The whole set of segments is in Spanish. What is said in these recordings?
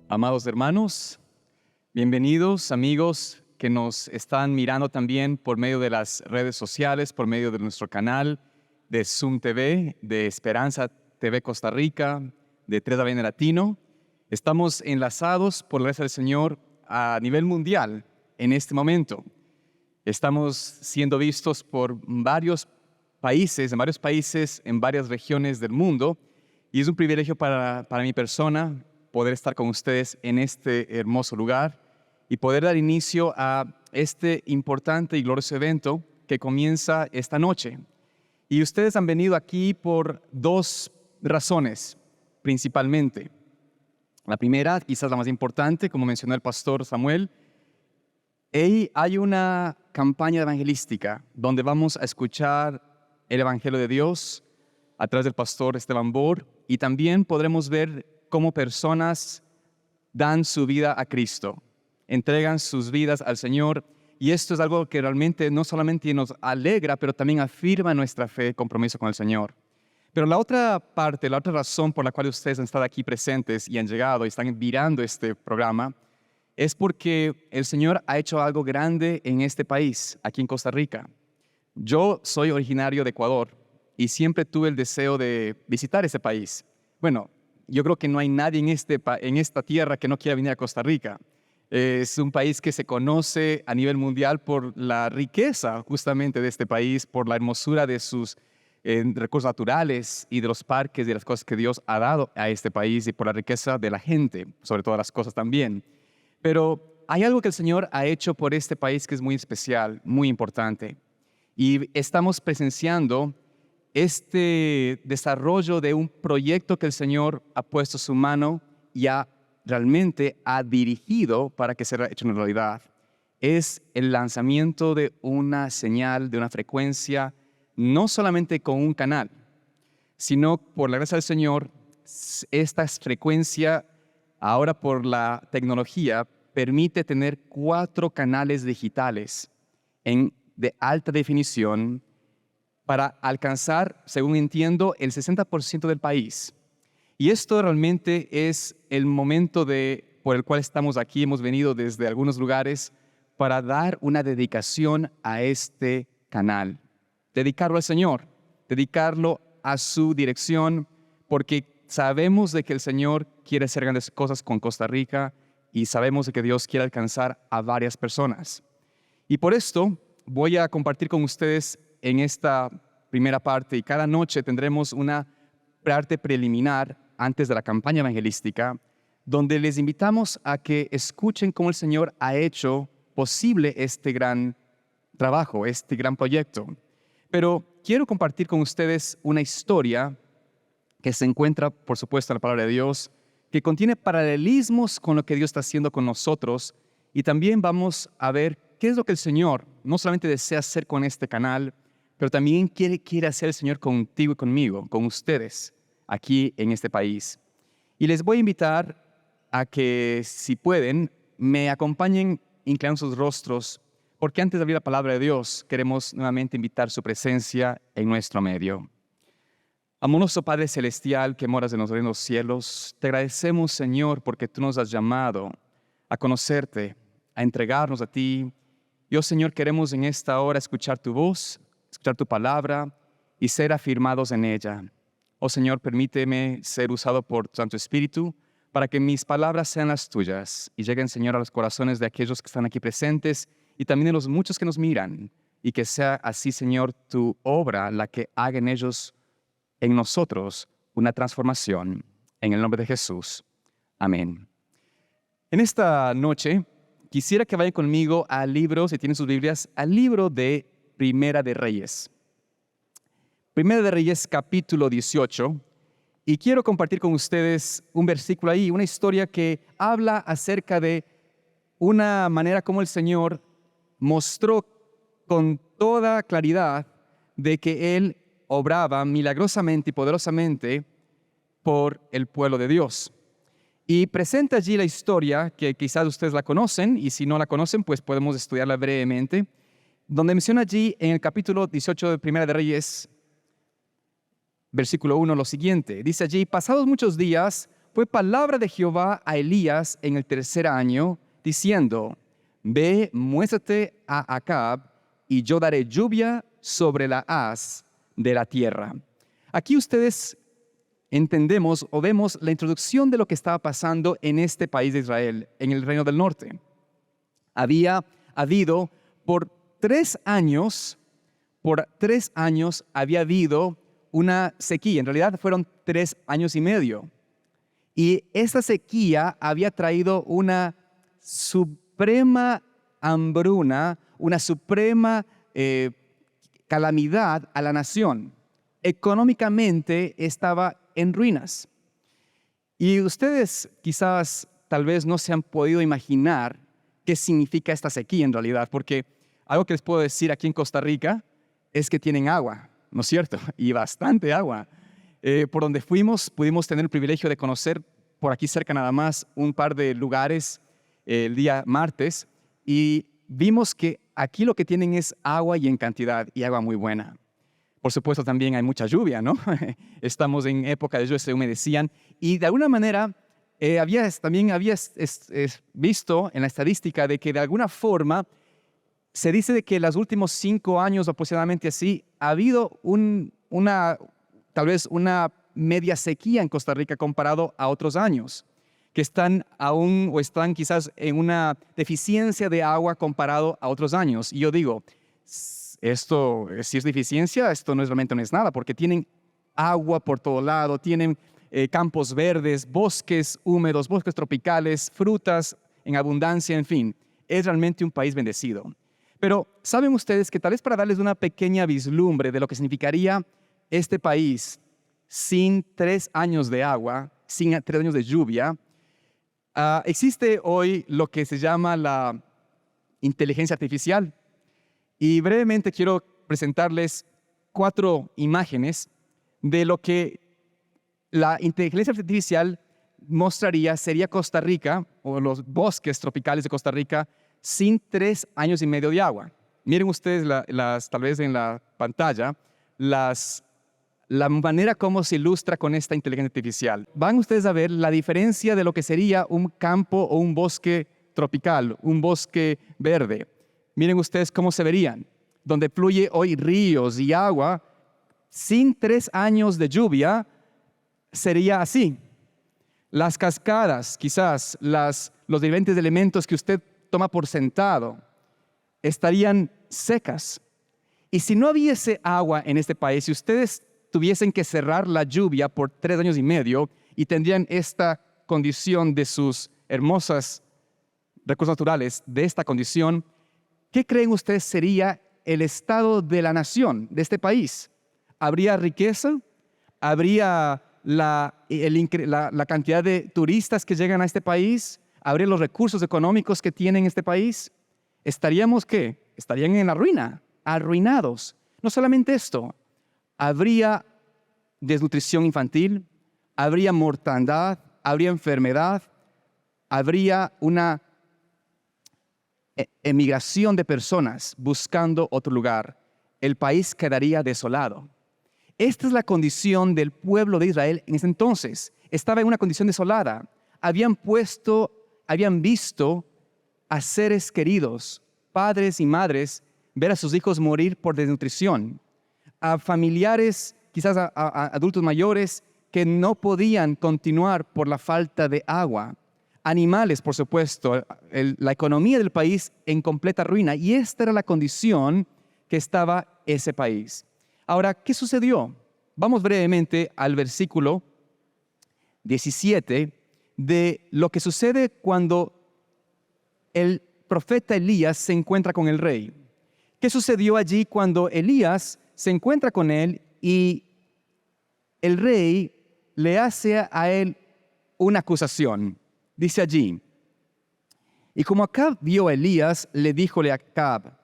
Amados hermanos, bienvenidos amigos que nos están mirando también por medio de las redes sociales, por medio de nuestro canal de Zoom TV, de Esperanza TV Costa Rica, de 3ABN Latino. Estamos enlazados por la gracia del Señor a nivel mundial en este momento. Estamos siendo vistos por varios países, en varias regiones del mundo, y es un privilegio para mi persona poder estar con ustedes en este hermoso lugar y poder dar inicio a este importante y glorioso evento que comienza esta noche. Y ustedes han venido aquí por dos razones, principalmente. La primera, quizás la más importante, como mencionó el pastor Samuel, hay una campaña evangelística donde vamos a escuchar el Evangelio de Dios a través del pastor Esteban Bor, y también podremos ver cómo personas dan su vida a Cristo, entregan sus vidas al Señor, y esto es algo que realmente no solamente nos alegra, pero también afirma nuestra fe y compromiso con el Señor. Pero la otra parte, la otra razón por la cual ustedes han estado aquí presentes y han llegado y están mirando este programa, es porque el Señor ha hecho algo grande en este país, aquí en Costa Rica. Yo soy originario de Ecuador y siempre tuve el deseo de visitar ese país. Bueno, yo creo que no hay nadie en esta tierra que no quiera venir a Costa Rica. Es un país que se conoce a nivel mundial por la riqueza justamente de este país, por la hermosura de sus recursos naturales y de los parques y de las cosas que Dios ha dado a este país, y por la riqueza de la gente, sobre todas las cosas también. Pero hay algo que el Señor ha hecho por este país que es muy especial, muy importante. Y estamos presenciando este desarrollo de un proyecto que el Señor ha puesto su mano y realmente ha dirigido para que sea hecho una realidad. Es el lanzamiento de una señal, de una frecuencia, no solamente con un canal, sino por la gracia del Señor, esta frecuencia, ahora por la tecnología, permite tener 4 canales digitales de alta definición para alcanzar, según entiendo, el 60% del país. Y esto realmente es el momento por el cual estamos aquí. Hemos venido desde algunos lugares para dar una dedicación a este canal. Dedicarlo al Señor, dedicarlo a su dirección, porque sabemos de que el Señor quiere hacer grandes cosas con Costa Rica y sabemos de que Dios quiere alcanzar a varias personas. Y por esto voy a compartir con ustedes en esta primera parte, y cada noche tendremos una parte preliminar antes de la campaña evangelística, donde les invitamos a que escuchen cómo el Señor ha hecho posible este gran trabajo, este gran proyecto. Pero quiero compartir con ustedes una historia que se encuentra, por supuesto, en la palabra de Dios, que contiene paralelismos con lo que Dios está haciendo con nosotros, y también vamos a ver qué es lo que el Señor no solamente desea hacer con este canal, pero también quiere hacer el Señor contigo y conmigo, con ustedes, aquí en este país. Y les voy a invitar a que, si pueden, me acompañen inclinando sus rostros, porque antes de abrir la palabra de Dios, queremos nuevamente invitar su presencia en nuestro medio. Amoroso Padre Celestial, que moras en los cielos, te agradecemos, Señor, porque tú nos has llamado a conocerte, a entregarnos a ti. Y, oh Señor, queremos en esta hora escuchar tu voz, escuchar tu palabra y ser afirmados en ella. Oh Señor, permíteme ser usado por tu Santo Espíritu para que mis palabras sean las tuyas y lleguen, Señor, a los corazones de aquellos que están aquí presentes y también de los muchos que nos miran, y que sea así, Señor, tu obra la que haga en ellos, en nosotros, una transformación. En el nombre de Jesús. Amén. En esta noche quisiera que vayan conmigo al libro, si tienen sus Biblias, al libro de Primera de Reyes. Primera de Reyes, capítulo 18. Y quiero compartir con ustedes un versículo ahí, una historia que habla acerca de una manera como el Señor mostró con toda claridad de que Él obraba milagrosamente y poderosamente por el pueblo de Dios. Y presenta allí la historia, que quizás ustedes la conocen, y si no la conocen, pues podemos estudiarla brevemente, donde menciona allí en el capítulo 18 de Primera de Reyes, versículo 1, lo siguiente. Dice allí: pasados muchos días, fue palabra de Jehová a Elías en el tercer año, diciendo: Ve, muéstrate a Acab, y yo daré lluvia sobre la haz de la tierra. Aquí ustedes entendemos o vemos la introducción de lo que estaba pasando en este país de Israel, en el Reino del Norte. Había habido por 3 años había habido una sequía. En realidad fueron 3 años y medio. Y esta sequía había traído una suprema hambruna, una suprema calamidad a la nación. Económicamente estaba en ruinas. Y ustedes quizás tal vez no se han podido imaginar qué significa esta sequía en realidad, porque algo que les puedo decir aquí en Costa Rica es que tienen agua, ¿no es cierto? Y bastante agua. Por donde fuimos, pudimos tener el privilegio de conocer por aquí cerca nada más un par de lugares el día martes, y vimos que aquí lo que tienen es agua y en cantidad, y agua muy buena. Por supuesto, también hay mucha lluvia, ¿no? Estamos en época de lluvia, se humedecían, y de alguna manera también había visto en la estadística de que de alguna forma se dice de que en los últimos 5 años aproximadamente así ha habido tal vez una media sequía en Costa Rica comparado a otros años, que están quizás en una deficiencia de agua comparado a otros años. Y yo digo, esto, si es deficiencia, esto realmente no es nada, porque tienen agua por todo lado, tienen campos verdes, bosques húmedos, bosques tropicales, frutas en abundancia, en fin. Es realmente un país bendecido. Pero, ¿saben ustedes que tal vez para darles una pequeña vislumbre de lo que significaría este país sin 3 años de agua, sin 3 años de lluvia, existe hoy lo que se llama la inteligencia artificial? Y brevemente quiero presentarles 4 imágenes de lo que la inteligencia artificial sería Costa Rica, o los bosques tropicales de Costa Rica, sin 3 años y medio de agua. Miren ustedes tal vez en la pantalla, la manera como se ilustra con esta inteligencia artificial. Van ustedes a ver la diferencia de lo que sería un campo o un bosque tropical, un bosque verde. Miren ustedes cómo se verían, donde fluye hoy ríos y agua, sin 3 años de lluvia, sería así. Las cascadas, quizás, los diferentes elementos que usted toma por sentado, estarían secas. Y si no hubiese agua en este país, si ustedes tuviesen que cerrar la lluvia por 3 años y medio y tendrían esta condición de sus hermosas recursos naturales, de esta condición, ¿qué creen ustedes sería el estado de la nación, de este país? ¿Habría riqueza? ¿Habría la cantidad de turistas que llegan a este país? ¿Habría los recursos económicos que tiene este país? ¿Estaríamos qué? Estarían en la ruina, arruinados. No solamente esto, habría desnutrición infantil, habría mortandad, habría enfermedad, habría una emigración de personas buscando otro lugar. El país quedaría desolado. Esta es la condición del pueblo de Israel en ese entonces. Estaba en una condición desolada. Habían visto a seres queridos, padres y madres, ver a sus hijos morir por desnutrición, a familiares, quizás a adultos mayores, que no podían continuar por la falta de agua. Animales, por supuesto, la economía del país en completa ruina. Y esta era la condición que estaba ese país. Ahora, ¿qué sucedió? Vamos brevemente al versículo 17 de lo que sucede cuando el profeta Elías se encuentra con el rey. ¿Qué sucedió allí cuando Elías se encuentra con él y el rey le hace a él una acusación? Dice allí: y como Acab vio a Elías, le díjole a Acab: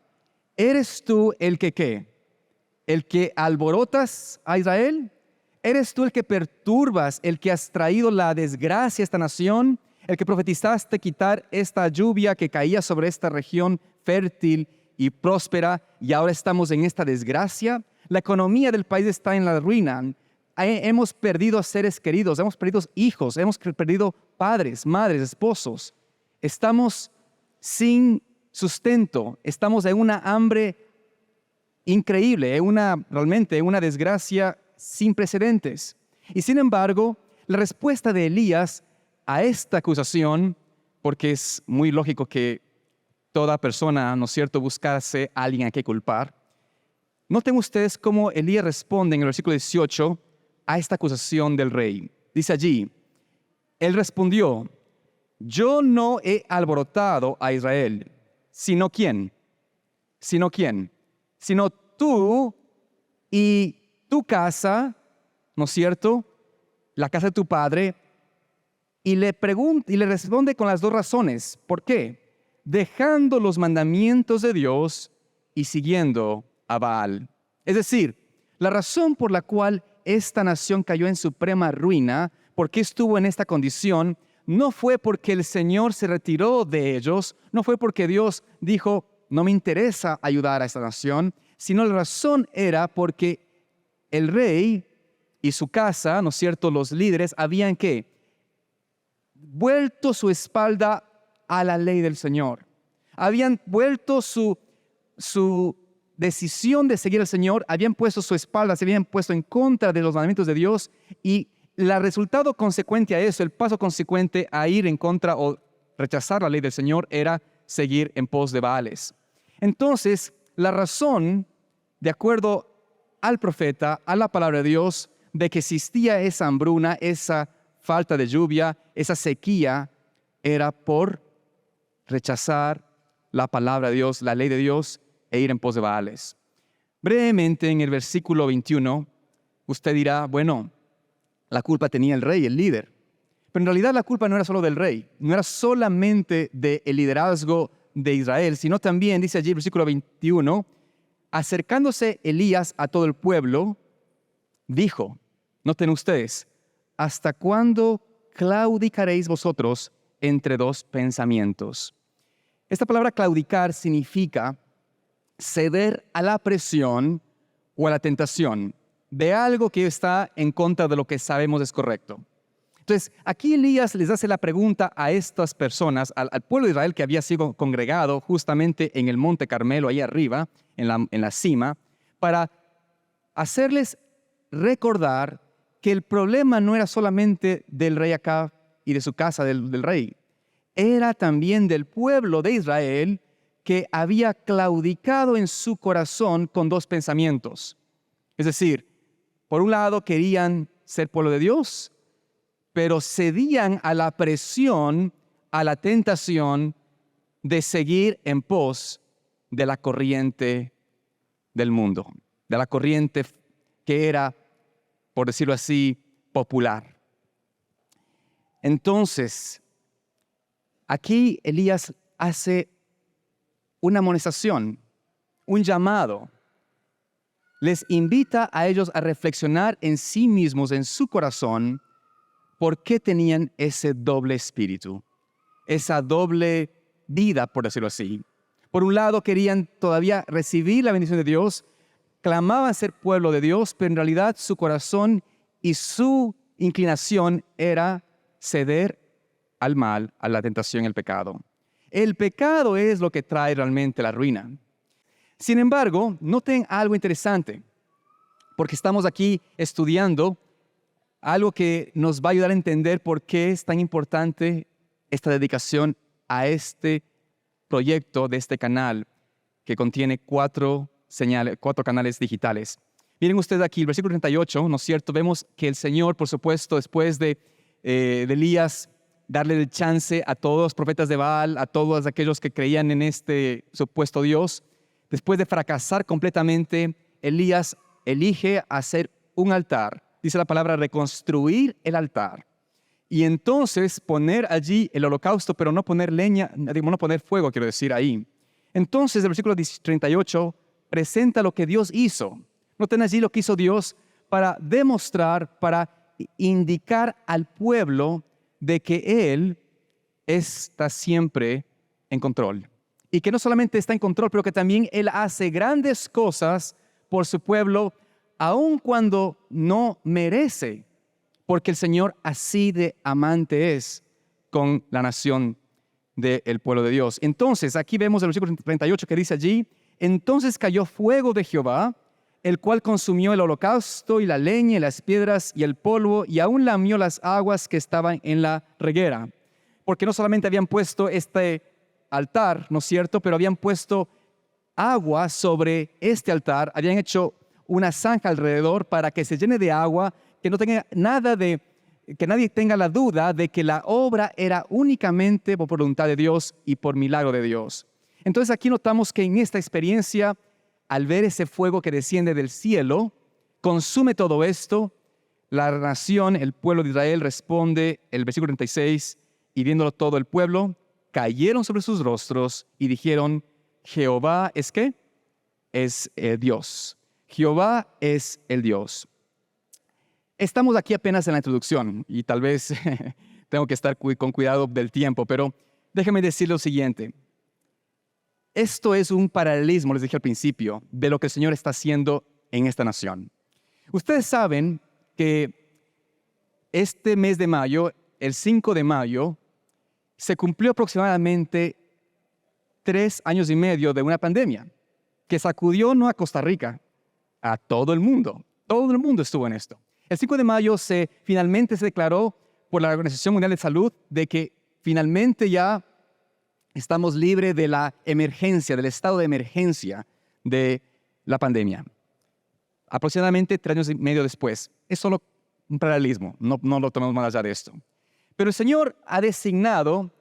¿eres tú el que qué? ¿El que alborotas a Israel? ¿Eres tú el que perturbas, el que has traído la desgracia a esta nación? ¿El que profetizaste quitar esta lluvia que caía sobre esta región fértil y próspera, y ahora estamos en esta desgracia? La economía del país está en la ruina. hemos perdido seres queridos, hemos perdido hijos, hemos perdido padres, madres, esposos. Estamos sin sustento, estamos en una hambre increíble, realmente una desgracia sin precedentes. Y sin embargo, la respuesta de Elías a esta acusación, porque es muy lógico que toda persona, ¿no es cierto?, buscase a alguien a qué culpar. Noten ustedes cómo Elías responde en el versículo 18 a esta acusación del rey. Dice allí, él respondió, yo no he alborotado a Israel, sino ¿quién? ¿Sino quién? Sino tú y tu casa, ¿no es cierto?, la casa de tu padre, y le responde con las dos razones. ¿Por qué? Dejando los mandamientos de Dios y siguiendo a Baal. Es decir, la razón por la cual esta nación cayó en suprema ruina, por qué estuvo en esta condición, no fue porque el Señor se retiró de ellos, no fue porque Dios dijo, no me interesa ayudar a esta nación, sino la razón era porque el rey y su casa, ¿no es cierto?, los líderes habían ¿qué? Vuelto su espalda a la ley del Señor. Habían vuelto su decisión de seguir al Señor, habían puesto su espalda, se habían puesto en contra de los mandamientos de Dios, y el resultado consecuente a eso, el paso consecuente a ir en contra o rechazar la ley del Señor era seguir en pos de Baales. Entonces, la razón, de acuerdo al profeta, a la palabra de Dios, de que existía esa hambruna, esa falta de lluvia, esa sequía, era por rechazar la palabra de Dios, la ley de Dios, e ir en pos de Baales. Brevemente, en el versículo 21, usted dirá, bueno, la culpa tenía el rey, el líder. Pero en realidad la culpa no era solo del rey, no era solamente del liderazgo de Israel, sino también, dice allí el versículo 21, acercándose Elías a todo el pueblo, dijo, noten ustedes, ¿hasta cuándo claudicaréis vosotros entre dos pensamientos? Esta palabra claudicar significa ceder a la presión o a la tentación de algo que está en contra de lo que sabemos es correcto. Entonces, aquí Elías les hace la pregunta a estas personas, al pueblo de Israel que había sido congregado justamente en el Monte Carmelo, ahí arriba, en la cima, para hacerles recordar que el problema no era solamente del rey Acab y de su casa, del rey. Era también del pueblo de Israel que había claudicado en su corazón con dos pensamientos. Es decir, por un lado querían ser pueblo de Dios, pero cedían a la presión, a la tentación de seguir en pos de la corriente del mundo, de la corriente que era, por decirlo así, popular. Entonces, aquí Elías hace una amonestación, un llamado. Les invita a ellos a reflexionar en sí mismos, en su corazón, por qué tenían ese doble espíritu, esa doble vida, por decirlo así. Por un lado, querían todavía recibir la bendición de Dios, clamaban ser pueblo de Dios, pero en realidad su corazón y su inclinación era ceder al mal, a la tentación y al pecado. El pecado es lo que trae realmente la ruina. Sin embargo, noten algo interesante, porque estamos aquí estudiando algo que nos va a ayudar a entender por qué es tan importante esta dedicación a este proyecto de este canal que contiene cuatro canales digitales. Miren ustedes aquí el versículo 38, ¿no es cierto? Vemos que el Señor, por supuesto, después de Elías darle el chance a todos los profetas de Baal, a todos aquellos que creían en este supuesto Dios, después de fracasar completamente, Elías elige hacer un altar. Dice la palabra reconstruir el altar. Y entonces poner allí el holocausto, pero no poner leña, no poner fuego, quiero decir, ahí. Entonces el versículo 38 presenta lo que Dios hizo. Noten allí lo que hizo Dios para demostrar, para indicar al pueblo de que Él está siempre en control. Y que no solamente está en control, pero que también Él hace grandes cosas por su pueblo, aun cuando no merece, porque el Señor así de amante es con la nación del pueblo de Dios. Entonces, aquí vemos el versículo 38 que dice allí, entonces cayó fuego de Jehová, el cual consumió el holocausto y la leña y las piedras y el polvo, y aún lamió las aguas que estaban en la reguera. Porque no solamente habían puesto este altar, ¿no es cierto?, pero habían puesto agua sobre este altar, habían hecho una zanja alrededor para que se llene de agua, que no tenga nada de, que nadie tenga la duda de que la obra era únicamente por voluntad de Dios y por milagro de Dios. Entonces aquí notamos que en esta experiencia, al ver ese fuego que desciende del cielo, consume todo esto, la nación, el pueblo de Israel responde, el versículo 36, y viéndolo todo el pueblo, cayeron sobre sus rostros y dijeron, Jehová es ¿qué? Es Dios. Jehová es el Dios. Estamos aquí apenas en la introducción y tal vez tengo que estar con cuidado del tiempo, pero déjeme decir lo siguiente. Esto es un paralelismo, les dije al principio, de lo que el Señor está haciendo en esta nación. Ustedes saben que este mes de mayo, el 5 de mayo, se cumplió aproximadamente 3 años y medio de una pandemia que sacudió no a Costa Rica, a todo el mundo. Todo el mundo estuvo en esto. El 5 de mayo finalmente se declaró por la Organización Mundial de Salud de que finalmente ya estamos libres de la emergencia, del estado de emergencia de la pandemia. Aproximadamente 3 años y medio después. Es solo un paralelismo, no lo tomamos más allá de esto. Pero el Señor ha designado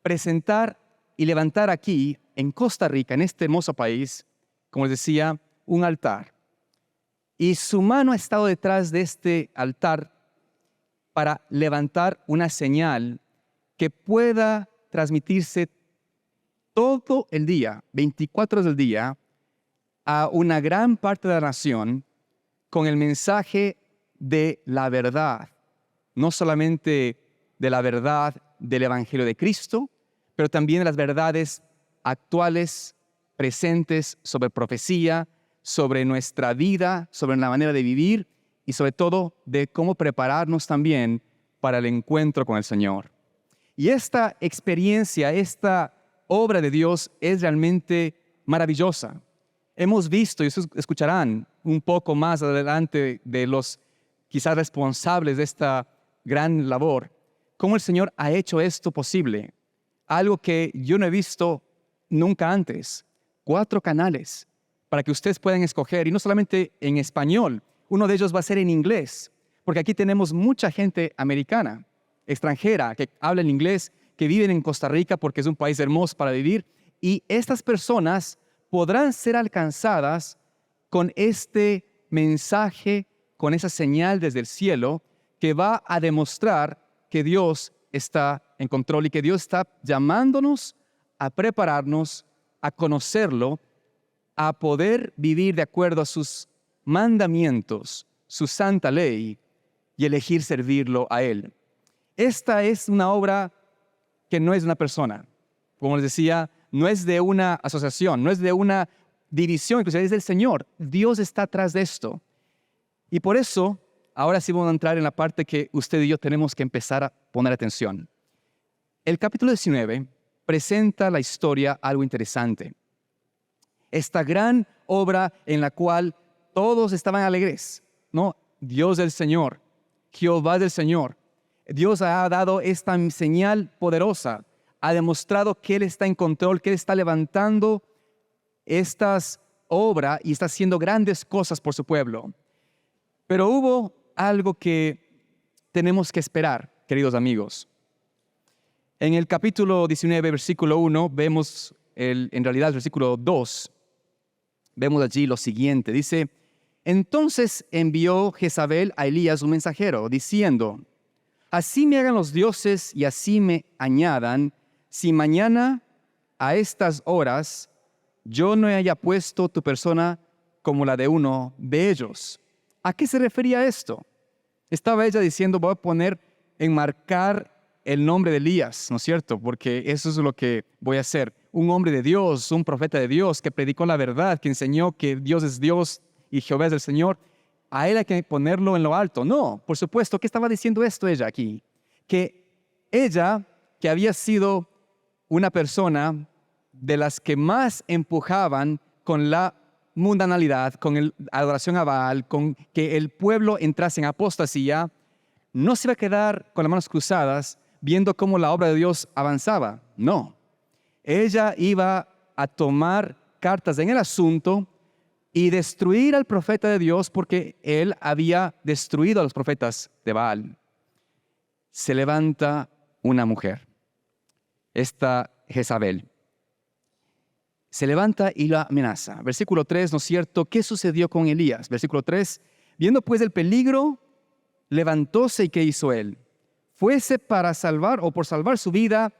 presentar y levantar aquí, en Costa Rica, en este hermoso país, como les decía, un altar. Y su mano ha estado detrás de este altar para levantar una señal que pueda transmitirse todo el día, 24 horas del día, a una gran parte de la nación con el mensaje de la verdad. No solamente de la verdad del Evangelio de Cristo, pero también de las verdades actuales, presentes, sobre profecía, sobre nuestra vida, sobre la manera de vivir y sobre todo de cómo prepararnos también para el encuentro con el Señor. Y esta experiencia, esta obra de Dios es realmente maravillosa. Hemos visto, y ustedes escucharán un poco más adelante de los quizás responsables de esta gran labor, cómo el Señor ha hecho esto posible. Algo que yo no he visto nunca antes. 4 canales para que ustedes puedan escoger, y no solamente en español, uno de ellos va a ser en inglés, porque aquí tenemos mucha gente americana, extranjera, que habla en inglés, que viven en Costa Rica porque es un país hermoso para vivir, y estas personas podrán ser alcanzadas con este mensaje, con esa señal desde el cielo, que va a demostrar que Dios está en control y que Dios está llamándonos a prepararnos, a conocerlo, a poder vivir de acuerdo a sus mandamientos, su santa ley, y elegir servirlo a Él. Esta es una obra que no es de una persona. Como les decía, no es de una asociación, no es de una división, inclusive es del Señor. Dios está atrás de esto. Y por eso, ahora sí vamos a entrar en la parte que usted y yo tenemos que empezar a poner atención. El capítulo 19 presenta la historia algo interesante. Esta gran obra en la cual todos estaban alegres, ¿no? Dios del Señor, Jehová del Señor. Dios ha dado esta señal poderosa, ha demostrado que Él está en control, que Él está levantando estas obras y está haciendo grandes cosas por su pueblo. Pero hubo algo que tenemos que esperar, queridos amigos. En el capítulo 19, versículo 1, vemos, en realidad el versículo 2, vemos allí lo siguiente. Dice, entonces envió Jezabel a Elías un mensajero, diciendo, así me hagan los dioses y así me añadan, si mañana a estas horas yo no haya puesto tu persona como la de uno de ellos. ¿A qué se refería esto? Estaba ella diciendo, voy a enmarcar el nombre de Elías, ¿no es cierto? Porque eso es lo que voy a hacer. Un hombre de Dios, un profeta de Dios que predicó la verdad, que enseñó que Dios es Dios y Jehová es el Señor. a él hay que ponerlo en lo alto. No, por supuesto, ¿qué estaba diciendo esto ella aquí? Que ella, que había sido una persona de las que más empujaban con la mundanalidad, con la adoración a Baal, con que el pueblo entrase en apostasía, no se iba a quedar con las manos cruzadas viendo cómo la obra de Dios avanzaba. No. Ella iba a tomar cartas en el asunto y destruir al profeta de Dios porque él había destruido a los profetas de Baal. Se levanta una mujer, esta Jezabel. Se levanta y la amenaza. Versículo 3, ¿no es cierto? ¿Qué sucedió con Elías? Versículo 3, viendo pues el peligro, levantóse y ¿qué hizo él? Fuese para salvar o por salvar su vida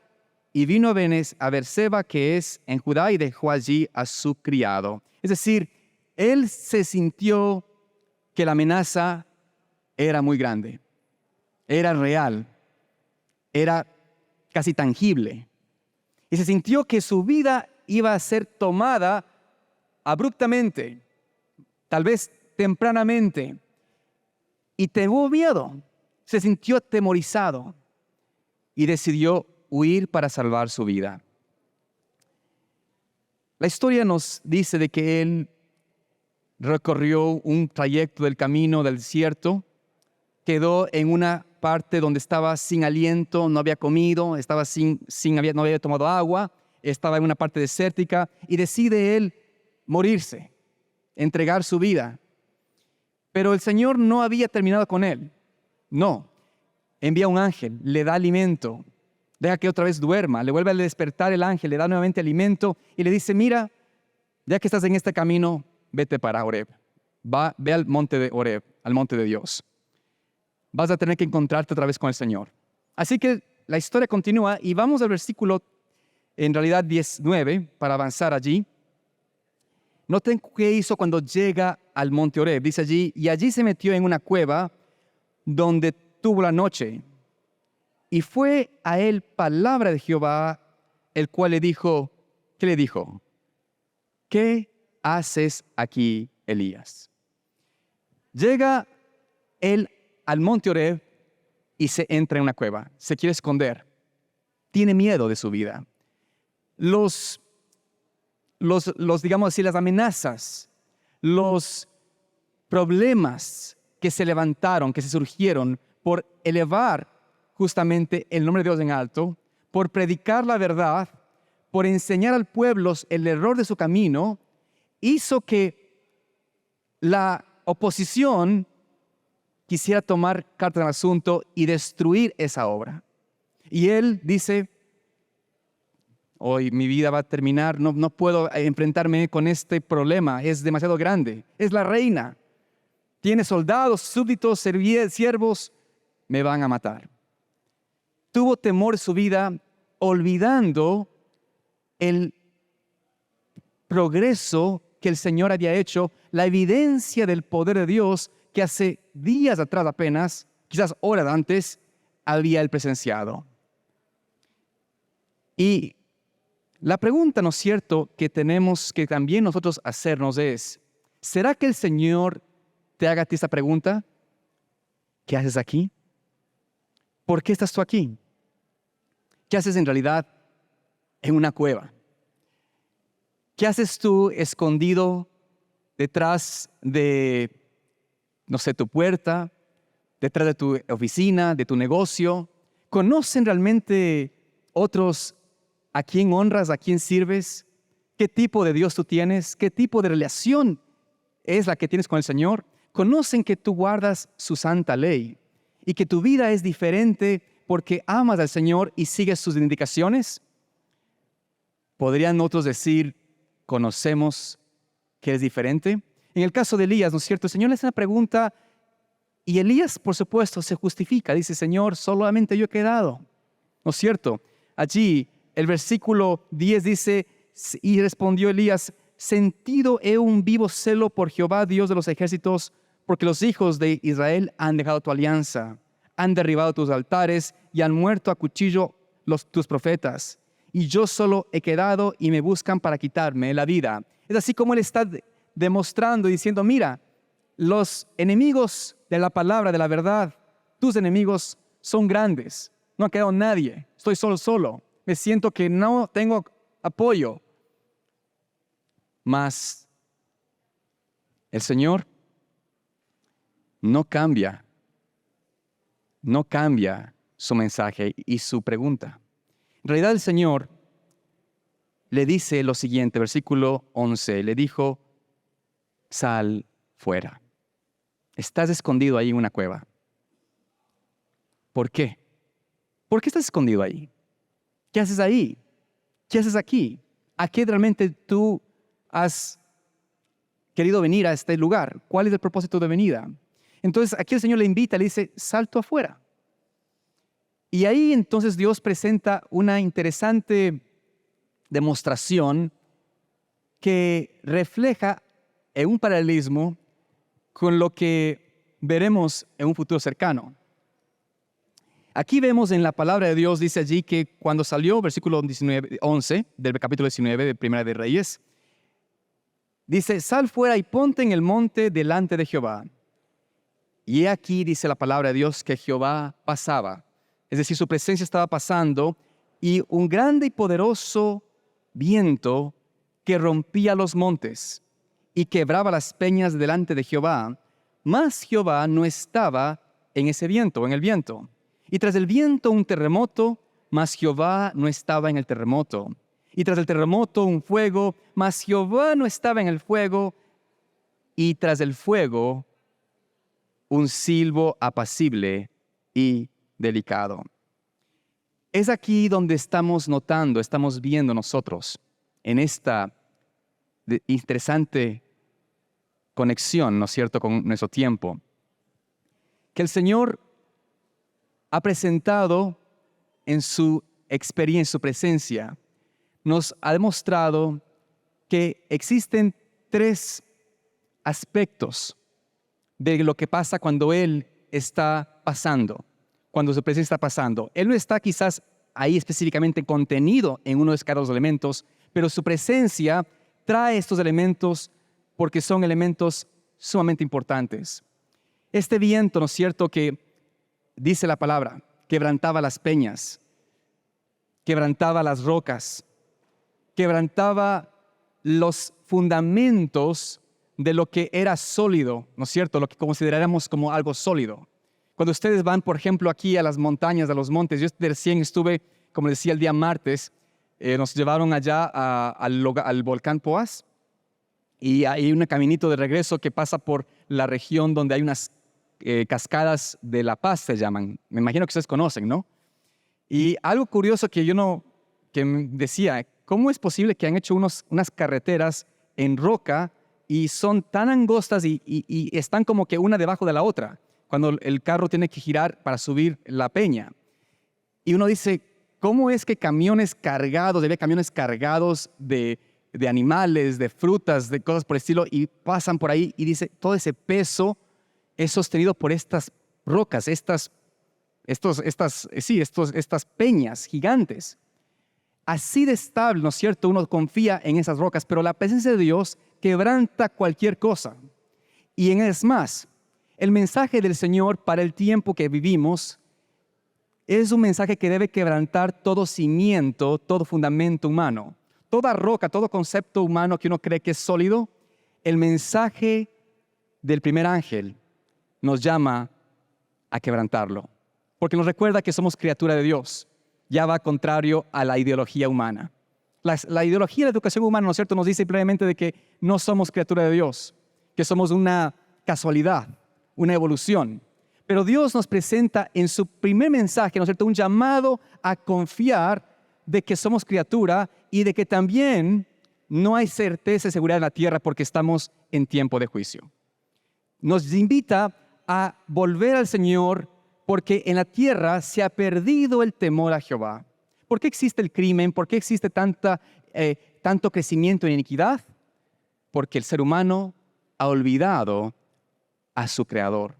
y vino a Berseba, que es en Judá, y dejó allí a su criado. Es decir, él se sintió que la amenaza era muy grande, era real, era casi tangible. Y se sintió que su vida iba a ser tomada abruptamente, tal vez tempranamente, y tuvo miedo, se sintió atemorizado y decidió huir para salvar su vida. La historia nos dice de que él recorrió un trayecto del camino del desierto, quedó en una parte donde estaba sin aliento, no había comido, no había tomado agua, estaba en una parte desértica y decide él morirse, entregar su vida. Pero el Señor no había terminado con él. No, envía un ángel, le da alimento, deja que otra vez duerma, le vuelve a despertar el ángel, le da nuevamente alimento y le dice, mira, ya que estás en este camino, vete para Horeb. Ve al monte de Horeb, al monte de Dios. Vas a tener que encontrarte otra vez con el Señor. Así que la historia continúa y vamos al versículo, en realidad 19, para avanzar allí. Noten qué hizo cuando llega al monte Horeb. Dice allí, y allí se metió en una cueva donde tuvo la noche. Y fue a él palabra de Jehová, el cual le dijo, ¿qué le dijo? ¿Qué haces aquí, Elías? Llega él al monte Horeb y se entra en una cueva. Se quiere esconder. Tiene miedo de su vida. Digamos así, las amenazas, los problemas que se levantaron, que se surgieron por elevar justamente el nombre de Dios en alto, por predicar la verdad, por enseñar al pueblo el error de su camino, hizo que la oposición quisiera tomar carta en el asunto y destruir esa obra. Y él dice, hoy mi vida va a terminar, no puedo enfrentarme con este problema, es demasiado grande, es la reina, tiene soldados, súbditos, siervos, me van a matar. Tuvo temor de su vida, olvidando el progreso que el Señor había hecho, la evidencia del poder de Dios que hace días atrás apenas, quizás horas antes, había él presenciado. Y la pregunta, ¿no es cierto?, que tenemos que también nosotros hacernos es, ¿será que el Señor te haga a ti esta pregunta? ¿Qué haces aquí? ¿Por qué estás tú aquí? ¿Qué haces en realidad en una cueva? ¿Qué haces tú escondido detrás de, no sé, tu puerta, detrás de tu oficina, de tu negocio? ¿Conocen realmente otros a quién honras, a quién sirves? ¿Qué tipo de Dios tú tienes? ¿Qué tipo de relación es la que tienes con el Señor? ¿Conocen que tú guardas su santa ley y que tu vida es diferente porque amas al Señor y sigues sus indicaciones? ¿Podrían otros decir, conocemos que es diferente? En el caso de Elías, ¿no es cierto? El Señor le hace una pregunta y Elías, por supuesto, se justifica. Dice, Señor, solamente yo he quedado. ¿No es cierto? Allí, el versículo 10 dice, y respondió Elías, sentido he un vivo celo por Jehová, Dios de los ejércitos, porque los hijos de Israel han dejado tu alianza, han derribado tus altares y han muerto a cuchillo tus profetas. Y yo solo he quedado y me buscan para quitarme la vida. Es así como él está demostrando y diciendo, mira, los enemigos de la palabra, de la verdad, tus enemigos son grandes. No ha quedado nadie. Estoy solo. Me siento que no tengo apoyo. Mas el Señor no cambia su mensaje y su pregunta. En realidad el Señor le dice lo siguiente, versículo 11, le dijo, sal fuera. Estás escondido ahí en una cueva. ¿Por qué? ¿Por qué estás escondido ahí? ¿Qué haces ahí? ¿Qué haces aquí? ¿A qué realmente tú has querido venir a este lugar? ¿Cuál es el propósito de venida? Entonces aquí el Señor le invita, le dice, salto afuera. Y ahí entonces Dios presenta una interesante demostración que refleja en un paralelismo con lo que veremos en un futuro cercano. Aquí vemos en la palabra de Dios, dice allí que cuando salió, versículo 11 del capítulo 19 de Primera de Reyes, dice, sal fuera y ponte en el monte delante de Jehová. Y aquí dice la palabra de Dios que Jehová pasaba. Es decir, su presencia estaba pasando y un grande y poderoso viento que rompía los montes y quebraba las peñas delante de Jehová, mas Jehová no estaba en ese viento, en el viento. Y tras el viento un terremoto, mas Jehová no estaba en el terremoto. Y tras el terremoto un fuego, mas Jehová no estaba en el fuego. Y tras el fuego un silbo apacible y delicado. Es aquí donde estamos notando, estamos viendo nosotros en esta interesante conexión, ¿no es cierto?, con nuestro tiempo, que el Señor ha presentado en su experiencia, su presencia, nos ha demostrado que existen tres aspectos de lo que pasa cuando Él está pasando, cuando su presencia está pasando. Él no está quizás ahí específicamente contenido en uno de estos elementos, pero su presencia trae estos elementos porque son elementos sumamente importantes. Este viento, ¿no es cierto?, que dice la palabra, quebrantaba las peñas, quebrantaba las rocas, quebrantaba los fundamentos de lo que era sólido, ¿no es cierto?, lo que consideráramos como algo sólido. Cuando ustedes van, por ejemplo, aquí a las montañas, a los montes, yo recién estuve, como decía, el día martes, nos llevaron allá al volcán Poás y hay un caminito de regreso que pasa por la región donde hay unas cascadas de La Paz, se llaman. Me imagino que ustedes conocen, ¿no? Y algo curioso que me decía, ¿cómo es posible que han hecho unas carreteras en roca y son tan angostas y están como que una debajo de la otra, cuando el carro tiene que girar para subir la peña? Y uno dice, ¿cómo es que había camiones cargados de animales, de frutas, de cosas por el estilo, y pasan por ahí y dice, todo ese peso es sostenido por estas rocas, estas peñas gigantes? Así de estable, ¿no es cierto? Uno confía en esas rocas, pero la presencia de Dios quebranta cualquier cosa. Y es más, el mensaje del Señor para el tiempo que vivimos es un mensaje que debe quebrantar todo cimiento, todo fundamento humano. Toda roca, todo concepto humano que uno cree que es sólido, el mensaje del primer ángel nos llama a quebrantarlo, porque nos recuerda que somos criatura de Dios. Ya va contrario a la ideología humana. La ideología de la educación humana, ¿no es cierto?, nos dice simplemente de que no somos criatura de Dios, que somos una casualidad, una evolución. Pero Dios nos presenta en su primer mensaje, ¿no es cierto?, un llamado a confiar de que somos criatura y de que también no hay certeza y seguridad en la tierra porque estamos en tiempo de juicio. Nos invita a volver al Señor porque en la tierra se ha perdido el temor a Jehová. ¿Por qué existe el crimen? ¿Por qué existe tanto crecimiento en iniquidad? Porque el ser humano ha olvidado a su Creador.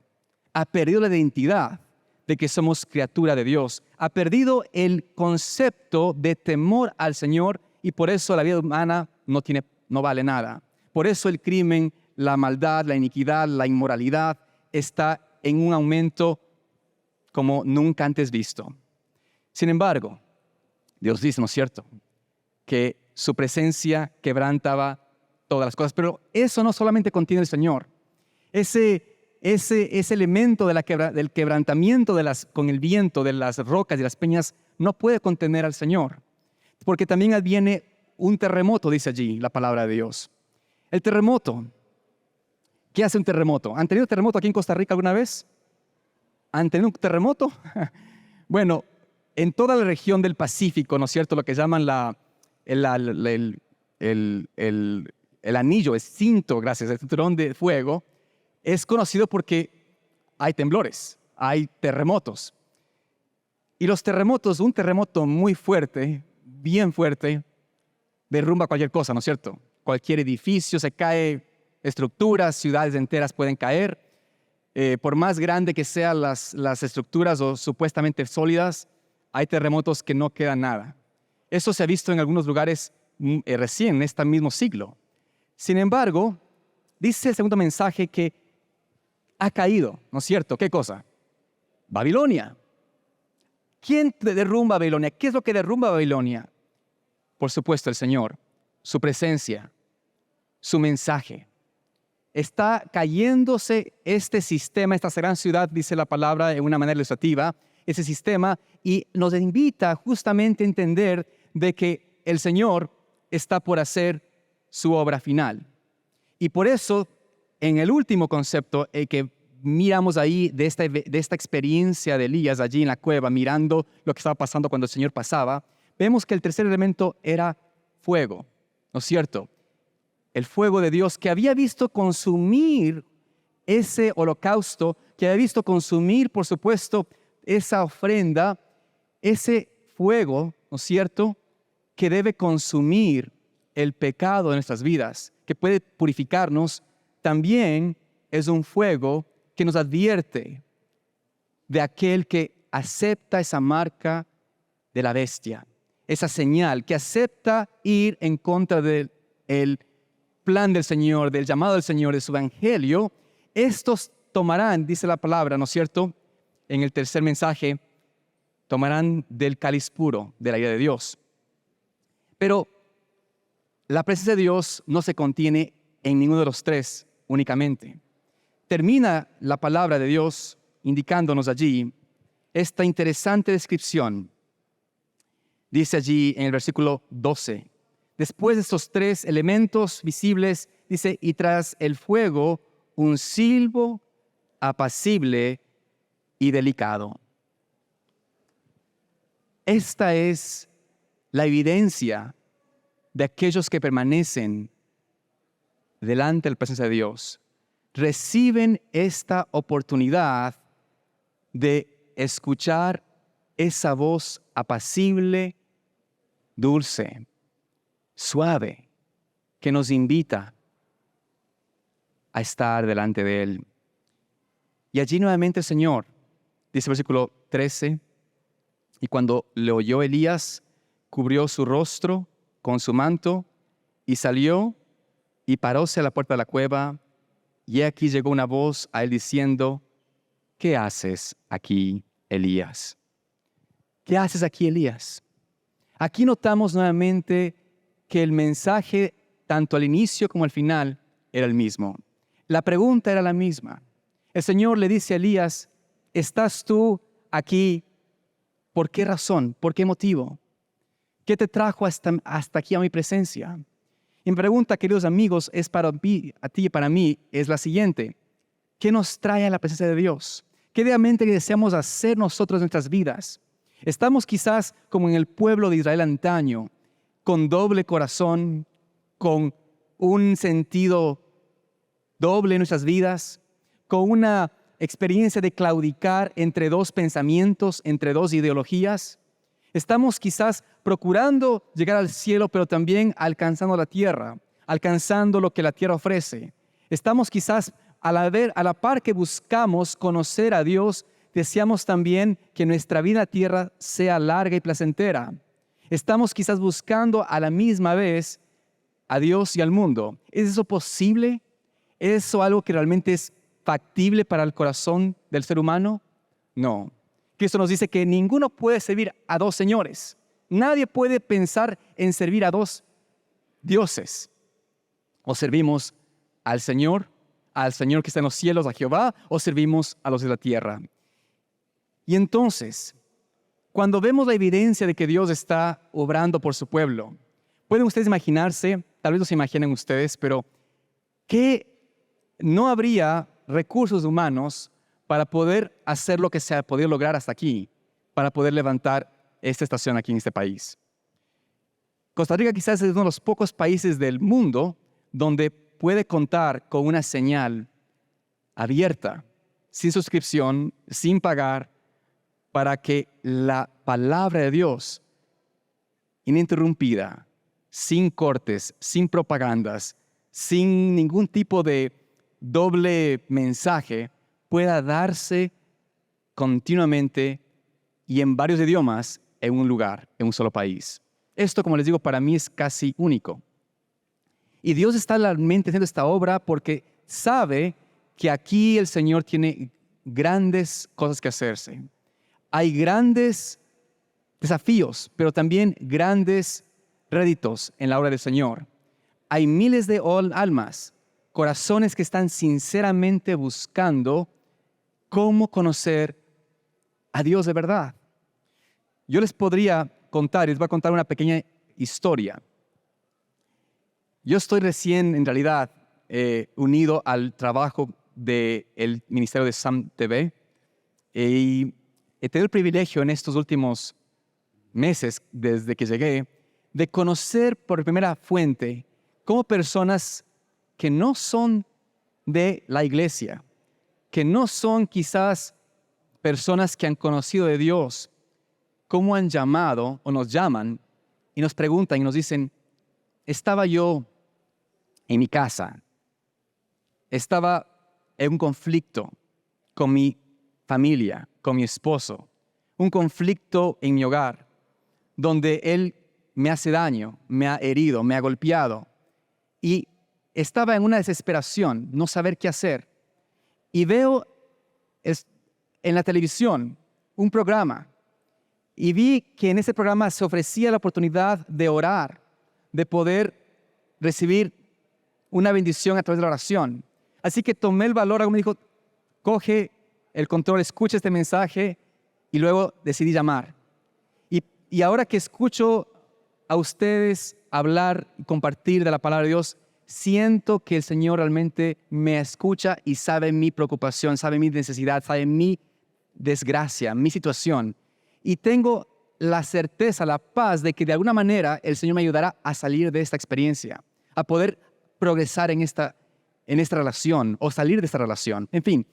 Ha perdido la identidad de que somos criatura de Dios. Ha perdido el concepto de temor al Señor y por eso la vida humana no vale nada. Por eso el crimen, la maldad, la iniquidad, la inmoralidad está en un aumento como nunca antes visto. Sin embargo, Dios dice, ¿no es cierto?, que su presencia quebrantaba todas las cosas. Pero eso no solamente contiene el Señor. Ese elemento del quebrantamiento con el viento de las rocas y las peñas no puede contener al Señor. Porque también adviene un terremoto, dice allí la palabra de Dios. El terremoto. ¿Qué hace un terremoto? ¿Han tenido terremoto aquí en Costa Rica alguna vez? ¿Han tenido un terremoto? Bueno, en toda la región del Pacífico, ¿no es cierto?, lo que llaman el anillo, el cinto, gracias, el cinturón de fuego, es conocido porque hay temblores, hay terremotos. Y los terremotos, un terremoto muy fuerte, bien fuerte, derrumba cualquier cosa, ¿no es cierto? Cualquier edificio se cae, estructuras, ciudades enteras pueden caer. Por más grande que sean las estructuras o supuestamente sólidas, hay terremotos que no queda nada. Eso se ha visto en algunos lugares recién, en este mismo siglo. Sin embargo, dice el segundo mensaje que ha caído, ¿no es cierto? ¿Qué cosa? Babilonia. ¿Quién derrumba Babilonia? ¿Qué es lo que derrumba Babilonia? Por supuesto, el Señor, su presencia, su mensaje. Está cayéndose este sistema, esta gran ciudad, dice la palabra en una manera ilustrativa, ese sistema, y nos invita justamente a entender de que el Señor está por hacer su obra final. Y por eso, en el último concepto que miramos ahí de esta experiencia de Elías allí en la cueva, mirando lo que estaba pasando cuando el Señor pasaba, vemos que el tercer elemento era fuego, ¿no es cierto? El fuego de Dios que había visto consumir ese holocausto, que había visto consumir, por supuesto, esa ofrenda, ese fuego, ¿no es cierto?, que debe consumir el pecado de nuestras vidas, que puede purificarnos, también es un fuego que nos advierte de aquel que acepta esa marca de la bestia, esa señal, que acepta ir en contra del plan del Señor, del llamado del Señor, de su evangelio. Estos tomarán, dice la palabra, ¿no es cierto?, en el tercer mensaje, tomarán del cáliz puro de la ira de Dios. Pero la presencia de Dios no se contiene en ninguno de los tres únicamente. Termina la palabra de Dios indicándonos allí esta interesante descripción. Dice allí en el versículo 12, después de estos tres elementos visibles, dice, y tras el fuego, un silbo apacible y delicado. Esta es la evidencia de aquellos que permanecen delante de la presencia de Dios. Reciben esta oportunidad de escuchar esa voz apacible, dulce, suave, que nos invita a estar delante de Él. Y allí nuevamente el Señor, dice el versículo 13, y cuando le oyó Elías, cubrió su rostro con su manto y salió y paróse a la puerta de la cueva. Y aquí llegó una voz a él diciendo, ¿qué haces aquí, Elías? ¿Qué haces aquí, Elías? Aquí notamos nuevamente que el mensaje, tanto al inicio como al final, era el mismo. La pregunta era la misma. El Señor le dice a Elías, ¿estás tú aquí? ¿Por qué razón? ¿Por qué motivo? ¿Qué te trajo hasta aquí a mi presencia? Y mi pregunta, queridos amigos, es para ti y para mí, es la siguiente. ¿Qué nos trae a la presencia de Dios? ¿Qué realmente deseamos hacer nosotros en nuestras vidas? Estamos quizás como en el pueblo de Israel antaño, con doble corazón, con un sentido doble en nuestras vidas, con una experiencia de claudicar entre dos pensamientos, entre dos ideologías. Estamos quizás procurando llegar al cielo, pero también alcanzando la tierra, alcanzando lo que la tierra ofrece. Estamos quizás a la par que buscamos conocer a Dios, deseamos también que nuestra vida en la tierra sea larga y placentera. Estamos quizás buscando a la misma vez a Dios y al mundo. ¿Es eso posible? ¿Es eso algo que realmente es factible para el corazón del ser humano? No. Cristo nos dice que ninguno puede servir a dos señores. Nadie puede pensar en servir a dos dioses. O servimos al Señor que está en los cielos, a Jehová, o servimos a los de la tierra. Y entonces, cuando vemos la evidencia de que Dios está obrando por su pueblo, pueden ustedes imaginarse, tal vez no se imaginen ustedes, pero que no habría recursos humanos para poder hacer lo que se ha podido lograr hasta aquí, para poder levantar esta estación aquí en este país. Costa Rica quizás es uno de los pocos países del mundo donde puede contar con una señal abierta, sin suscripción, sin pagar, para que la palabra de Dios, ininterrumpida, sin cortes, sin propagandas, sin ningún tipo de doble mensaje, pueda darse continuamente y en varios idiomas en un lugar, en un solo país. Esto, como les digo, para mí es casi único. Y Dios está realmente haciendo esta obra porque sabe que aquí el Señor tiene grandes cosas que hacerse. Hay grandes desafíos, pero también grandes réditos en la obra del Señor. Hay miles de almas, corazones que están sinceramente buscando cómo conocer a Dios de verdad. Yo les podría contar, les voy a contar una pequeña historia. Yo estoy recién, en realidad, unido al trabajo del Ministerio de SUM TV y he tenido el privilegio en estos últimos meses, desde que llegué, de conocer por primera fuente cómo personas que no son de la iglesia, que no son quizás personas que han conocido de Dios, cómo han llamado o nos llaman y nos preguntan y nos dicen, estaba yo en mi casa, estaba en un conflicto con mi familia, con mi esposo, un conflicto en mi hogar, donde él me hace daño, me ha herido, me ha golpeado, y estaba en una desesperación, no saber qué hacer. Y veo en la televisión un programa, y vi que en ese programa se ofrecía la oportunidad de orar, de poder recibir una bendición a través de la oración. Así que tomé el valor, algo me dijo, coge el control, escucha este mensaje, y luego decidí llamar. Y ahora que escucho a ustedes hablar y compartir de la palabra de Dios, siento que el Señor realmente me escucha y sabe mi preocupación, sabe mi necesidad, sabe mi desgracia, mi situación. Y tengo la certeza, la paz de que de alguna manera el Señor me ayudará a salir de esta experiencia, a poder progresar en esta relación o salir de esta relación. En fin,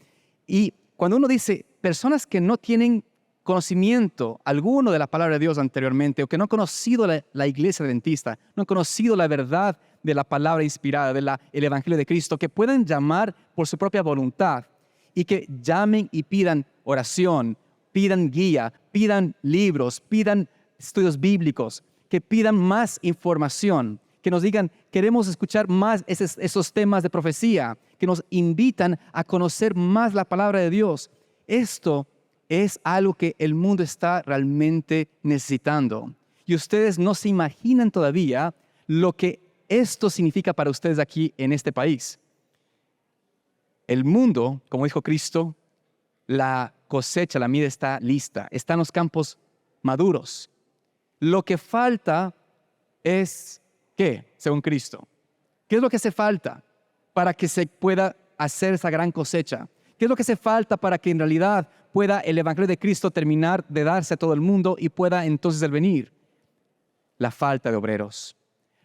y cuando uno dice personas que no tienen conocimiento alguno de la palabra de Dios anteriormente o que no han conocido la iglesia adventista, no han conocido la verdad de la palabra inspirada, del Evangelio de Cristo, que puedan llamar por su propia voluntad y que llamen y pidan oración, pidan guía, pidan libros, pidan estudios bíblicos, que pidan más información, que nos digan, queremos escuchar más esos temas de profecía, que nos invitan a conocer más la palabra de Dios. Esto es algo que el mundo está realmente necesitando. Y ustedes no se imaginan todavía lo que esto significa para ustedes aquí en este país. El mundo, como dijo Cristo, la cosecha, la mies está lista, están los campos maduros. Lo que falta es, ¿qué? Según Cristo. ¿Qué es lo que hace falta para que se pueda hacer esa gran cosecha? ¿Qué es lo que hace falta para que en realidad pueda el Evangelio de Cristo terminar de darse a todo el mundo y pueda entonces el venir? La falta de obreros,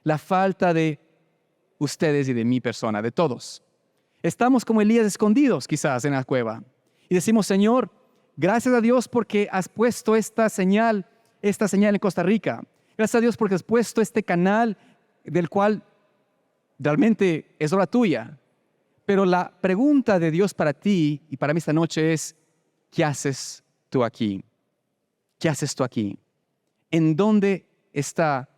la falta de ustedes y de mi persona, de todos. Estamos como Elías escondidos quizás en la cueva y decimos, Señor, gracias a Dios porque has puesto esta señal en Costa Rica. Gracias a Dios porque has puesto este canal del cual realmente es obra tuya. Pero la pregunta de Dios para ti y para mí esta noche es, ¿qué haces tú aquí? ¿Qué haces tú aquí? ¿En dónde está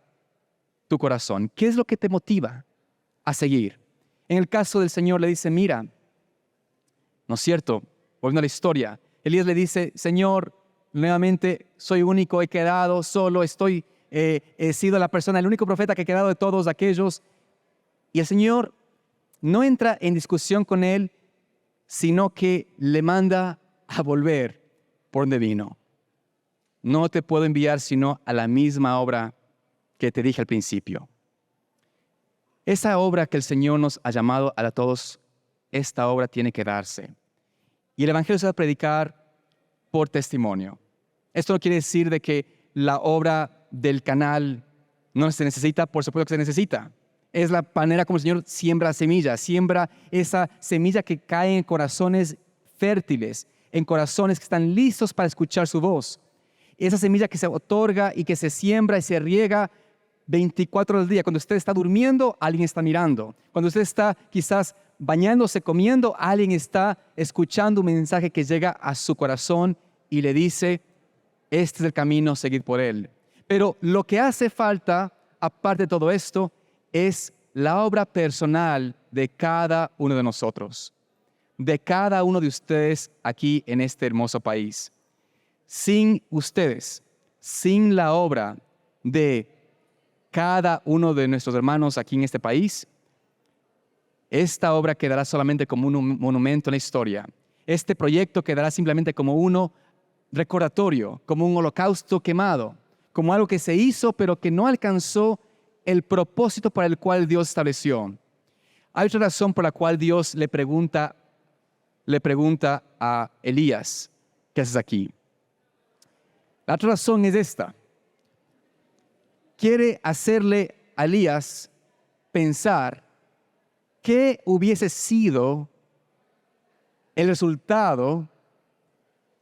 tu corazón? ¿Qué es lo que te motiva a seguir? En el caso del Señor le dice, mira, ¿no es cierto? Volviendo a la historia, Elías le dice, Señor, nuevamente soy único, he quedado solo, he sido la persona, el único profeta que ha quedado de todos aquellos. Y el Señor no entra en discusión con él, sino que le manda a volver por donde vino. No te puedo enviar sino a la misma obra que te dije al principio. Esa obra que el Señor nos ha llamado a todos, esta obra tiene que darse. Y el Evangelio se va a predicar por testimonio. Esto no quiere decir de que la obra del canal no se necesita, por supuesto que se necesita. Es la manera como el Señor siembra semillas, siembra esa semilla que cae en corazones fértiles, en corazones que están listos para escuchar su voz. Esa semilla que se otorga y que se siembra y se riega 24 horas al día. Cuando usted está durmiendo, alguien está mirando. Cuando usted está quizás bañándose, comiendo, alguien está escuchando un mensaje que llega a su corazón y le dice, este es el camino, seguid por él. Pero lo que hace falta, aparte de todo esto, es la obra personal de cada uno de nosotros, de cada uno de ustedes aquí en este hermoso país. Sin ustedes, sin la obra de cada uno de nuestros hermanos aquí en este país, esta obra quedará solamente como un monumento en la historia. Este proyecto quedará simplemente como uno recordatorio, como un holocausto quemado, como algo que se hizo pero que no alcanzó el propósito para el cual Dios estableció. Hay otra razón por la cual Dios le pregunta a Elías, ¿qué haces aquí? La otra razón es esta. Quiere hacerle a Elías pensar qué hubiese sido el resultado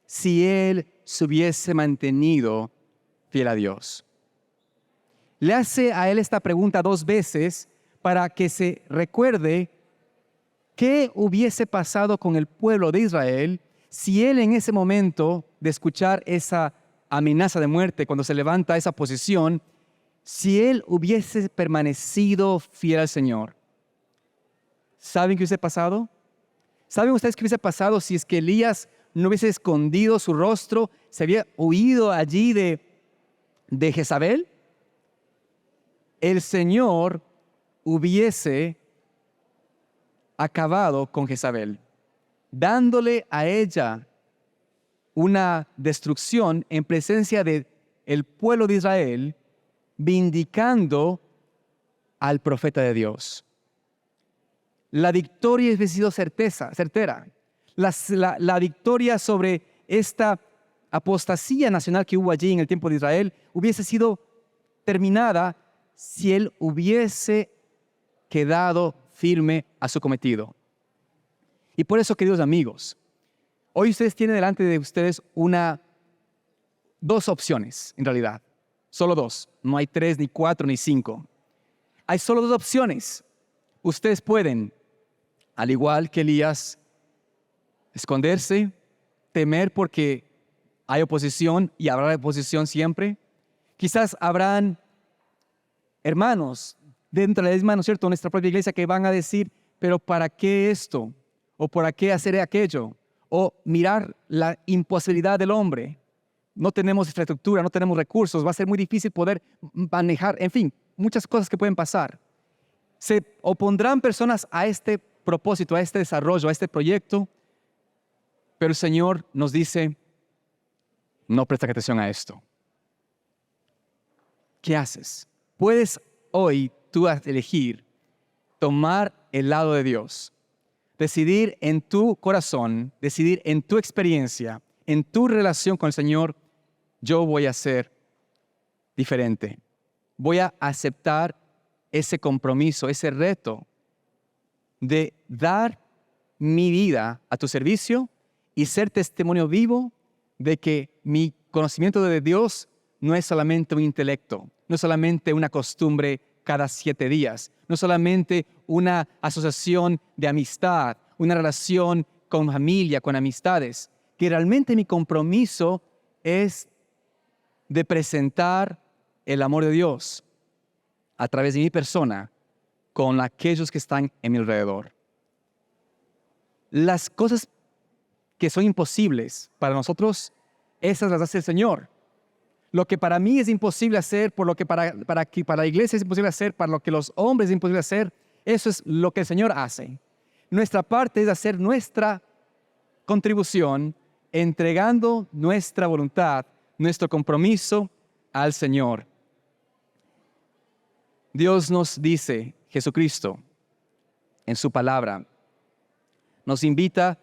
si él se hubiese mantenido fiel a Dios. Le hace a él esta pregunta 2 veces para que se recuerde qué hubiese pasado con el pueblo de Israel si él en ese momento de escuchar esa amenaza de muerte, cuando se levanta esa posición, si él hubiese permanecido fiel al Señor. ¿Saben qué hubiese pasado? ¿Saben ustedes qué hubiese pasado si es que Elías no hubiese escondido su rostro, se había huido allí de Jezabel? El Señor hubiese acabado con Jezabel, dándole a ella una destrucción en presencia del pueblo de Israel, vindicando al profeta de Dios. La victoria hubiese sido certera. La victoria sobre esta apostasía nacional que hubo allí en el tiempo de Israel hubiese sido terminada si él hubiese quedado firme a su cometido. Y por eso, queridos amigos, hoy ustedes tienen delante de ustedes 2 opciones, en realidad. Solo 2. No hay 3, ni 4, ni 5. Hay solo 2 opciones. Ustedes pueden, al igual que Elías, esconderse, temer porque hay oposición y habrá oposición siempre. Quizás habrán hermanos dentro de la misma, ¿no es cierto?, nuestra propia iglesia que van a decir, pero ¿para qué esto? ¿O para qué hacer aquello? O mirar la imposibilidad del hombre. No tenemos infraestructura, no tenemos recursos, va a ser muy difícil poder manejar, en fin, muchas cosas que pueden pasar. Se opondrán personas a este propósito, a este desarrollo, a este proyecto, pero el Señor nos dice, no presta atención a esto. ¿Qué haces? Puedes hoy tú elegir tomar el lado de Dios, decidir en tu corazón, decidir en tu experiencia, en tu relación con el Señor, yo voy a ser diferente. Voy a aceptar ese compromiso, ese reto de dar mi vida a tu servicio y ser testimonio vivo de que mi conocimiento de Dios no es solamente un intelecto, no es solamente una costumbre cada 7 días, no es solamente una asociación de amistad, una relación con familia, con amistades, que realmente mi compromiso es de presentar el amor de Dios a través de mi persona con aquellos que están en mi alrededor. Las cosas que son imposibles para nosotros, esas las hace el Señor. Lo que para mí es imposible hacer, por lo que para la iglesia es imposible hacer, para lo que los hombres es imposible hacer, eso es lo que el Señor hace. Nuestra parte es hacer nuestra contribución, entregando nuestra voluntad, nuestro compromiso al Señor. Dios nos dice, Jesucristo, en su palabra, nos invita